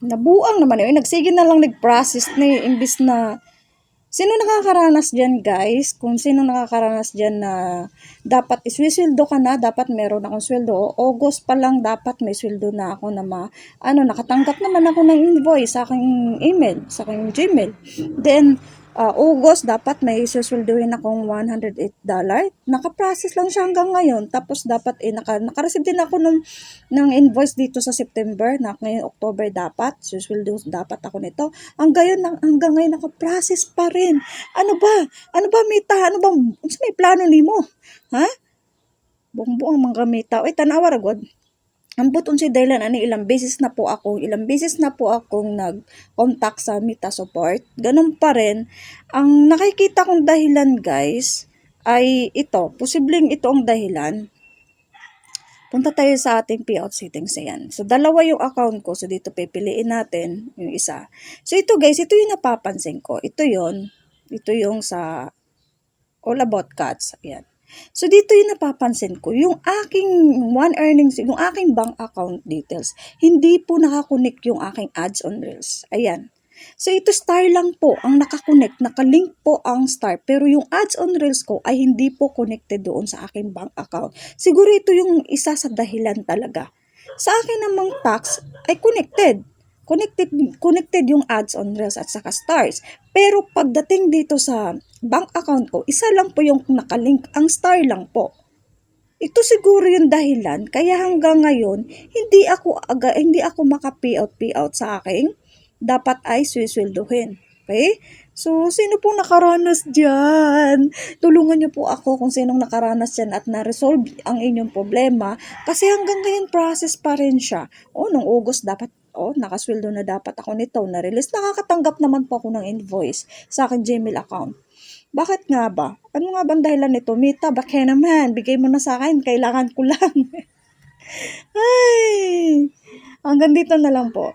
Nabuang naman yun. Nagsige na lang nag-process na imbis na sino nakakaranas dyan guys? Kung sino nakakaranas dyan na dapat iswisweldo ka na, dapat meron akong sweldo. August pa lang dapat may sweldo na ako na nakatanggap naman ako ng invoice sa aking email, sa aking Gmail. Then, August dapat may iswisweldohin akong $108. Naka-process lang siya hanggang ngayon. Tapos dapat naka-receive din ako ng invoice dito sa September na ngayon October dapat. Iswisweldo dapat ako nito. Hanggang ngayon naka-process pa rin. Ano ba? Ano ba, Mita? Ano ba? May plano nimo? Ha? Buong-buong mga Mita. Oy, tanawa ragod. Ambot unsi dahilan ani ilang beses na po akong nag-contact sa Mita Support. Ganun pa rin. Ang nakikita kong dahilan, guys, ay ito. Posibleng ito ang dahilan. Punta tayo sa ating payout settings. Ayan. So, dalawa yung account ko. So, dito pipiliin natin yung isa. So, ito guys, ito yung napapansin ko. Ito yung sa All About Cats. Ayan. So, dito yung napapansin ko. Yung aking one earnings, yung aking bank account details, hindi po nakakonek yung aking ads on Reels. Ayan. So, ito star lang po ang nakakonect, nakalink po ang star, pero yung ads on Reels ko ay hindi po connected doon sa aking bank account. Siguro ito yung isa sa dahilan talaga. Sa akin namang tax ay connected. Connected yung ads on Reels at saka stars. Pero pagdating dito sa bank account ko, isa lang po yung nakalink, ang star lang po. Ito siguro yung dahilan kaya hanggang ngayon hindi ako maka-payout sa aking dapat ay swisweldohin. Okay? So, sino pong nakaranas dyan? Tulungan niyo po ako kung sinong nakaranas dyan at na-resolve ang inyong problema. Kasi hanggang ngayon process pa rin siya. Nung August dapat, nakasweldo na dapat ako nito, na-release. Nakakatanggap naman po ako ng invoice sa aking Gmail account. Bakit nga ba? Ano nga bang dahilan nito? Mita, bakit naman? Bigay mo na sa akin, kailangan ko lang. Ay, hanggang dito na lang po.